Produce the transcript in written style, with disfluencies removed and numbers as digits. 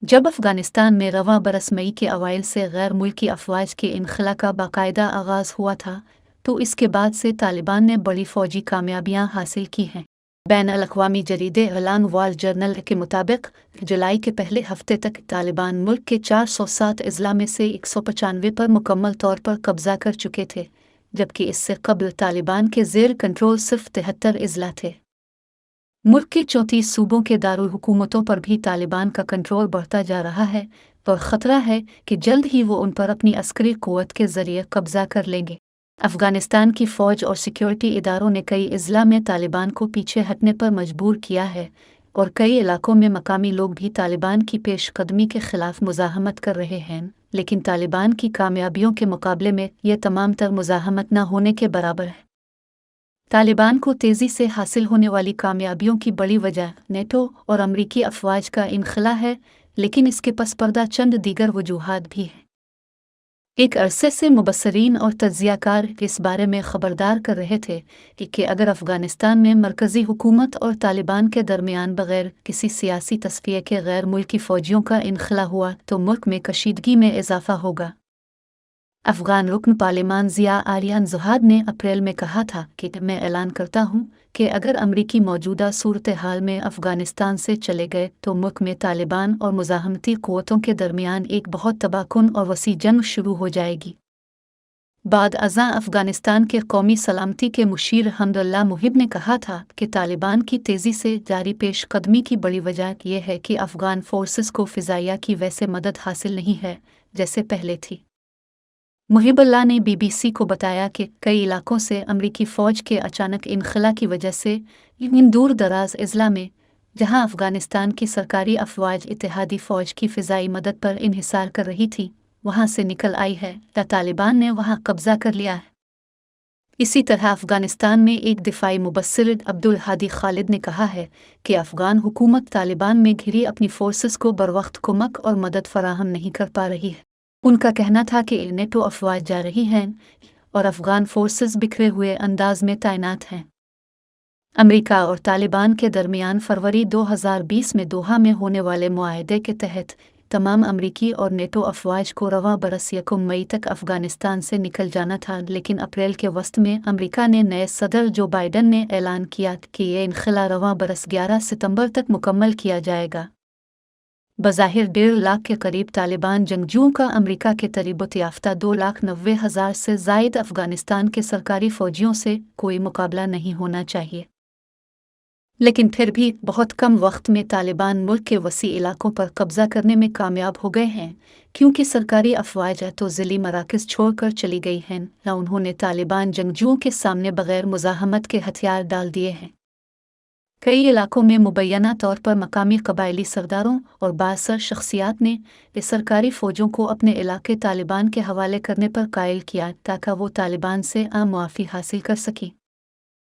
جب افغانستان میں رواں برس مئی کے اوائل سے غیر ملکی افواج کے انخلا کا باقاعدہ آغاز ہوا تھا تو اس کے بعد سے طالبان نے بڑی فوجی کامیابیاں حاصل کی ہیں۔ بین الاقوامی جریدے اعلان وال جرنل کے مطابق جولائی کے پہلے ہفتے تک طالبان ملک کے 407 اضلاع میں سے 195 پر مکمل طور پر قبضہ کر چکے تھے، جبکہ اس سے قبل طالبان کے زیر کنٹرول صرف 73 اضلاع تھے۔ ملک کے 34 صوبوں کے دارالحکومتوں پر بھی طالبان کا کنٹرول بڑھتا جا رہا ہے اور خطرہ ہے کہ جلد ہی وہ ان پر اپنی عسکری قوت کے ذریعے قبضہ کر لیں گے۔ افغانستان کی فوج اور سیکیورٹی اداروں نے کئی اضلاع میں طالبان کو پیچھے ہٹنے پر مجبور کیا ہے اور کئی علاقوں میں مقامی لوگ بھی طالبان کی پیش قدمی کے خلاف مزاحمت کر رہے ہیں، لیکن طالبان کی کامیابیوں کے مقابلے میں یہ تمام تر مزاحمت نہ ہونے کے برابر ہے۔ طالبان کو تیزی سے حاصل ہونے والی کامیابیوں کی بڑی وجہ نیٹو اور امریکی افواج کا انخلا ہے، لیکن اس کے پس پردہ چند دیگر وجوہات بھی ہیں۔ ایک عرصے سے مبصرین اور تجزیہ کار اس بارے میں خبردار کر رہے تھے کہ اگر افغانستان میں مرکزی حکومت اور طالبان کے درمیان بغیر کسی سیاسی تصفیے کے غیر ملکی فوجیوں کا انخلا ہوا تو ملک میں کشیدگی میں اضافہ ہوگا۔ افغان رکن پارلیمان ضیاء آریان زہاد نے اپریل میں کہا تھا کہ میں اعلان کرتا ہوں کہ اگر امریکی موجودہ صورتحال میں افغانستان سے چلے گئے تو ملک میں طالبان اور مزاحمتی قوتوں کے درمیان ایک بہت تباہ کن اور وسیع جنگ شروع ہو جائے گی۔ بعد ازاں افغانستان کے قومی سلامتی کے مشیر حمد اللہ محب نے کہا تھا کہ طالبان کی تیزی سے جاری پیش قدمی کی بڑی وجہ یہ ہے کہ افغان فورسز کو فضائیہ کی ویسے مدد حاصل نہیں ہے جیسے پہلے تھی۔ محب اللہ نے بی بی سی کو بتایا کہ کئی علاقوں سے امریکی فوج کے اچانک انخلا کی وجہ سے ان دور دراز اضلاع میں جہاں افغانستان کی سرکاری افواج اتحادی فوج کی فضائی مدد پر انحصار کر رہی تھی وہاں سے نکل آئی ہے یا طالبان نے وہاں قبضہ کر لیا ہے۔ اسی طرح افغانستان میں ایک دفاعی مبصر عبدالہادی خالد نے کہا ہے کہ افغان حکومت طالبان میں گھری اپنی فورسز کو بروقت کمک اور مدد فراہم نہیں کر پا رہی ہے۔ ان کا کہنا تھا کہ نیٹو افواج جا رہی ہیں اور افغان فورسز بکھرے ہوئے انداز میں تعینات ہیں۔ امریکہ اور طالبان کے درمیان فروری 2020 میں دوحہ میں ہونے والے معاہدے کے تحت تمام امریکی اور نیٹو افواج کو رواں برس 1 مئی تک افغانستان سے نکل جانا تھا، لیکن اپریل کے وسط میں امریکہ نے نئے صدر جو بائیڈن نے اعلان کیا کہ یہ انخلا رواں برس 11 ستمبر تک مکمل کیا جائے گا۔ بظاہر 1.5 لاکھ کے قریب طالبان جنگجوؤں کا امریکہ کے تربیت یافتہ 2,90,000 سے زائد افغانستان کے سرکاری فوجیوں سے کوئی مقابلہ نہیں ہونا چاہیے۔ لیکن پھر بھی بہت کم وقت میں طالبان ملک کے وسیع علاقوں پر قبضہ کرنے میں کامیاب ہو گئے ہیں، کیونکہ سرکاری افواج تو ذیلی مراکز چھوڑ کر چلی گئی ہیں یا انہوں نے طالبان جنگجوؤں کے سامنے بغیر مزاحمت کے ہتھیار ڈال دیے ہیں۔ کئی علاقوں میں مبینہ طور پر مقامی قبائلی سرداروں اور بااثر شخصیات نے سرکاری فوجوں کو اپنے علاقے طالبان کے حوالے کرنے پر قائل کیا تاکہ وہ طالبان سے معافی حاصل کر سکیں۔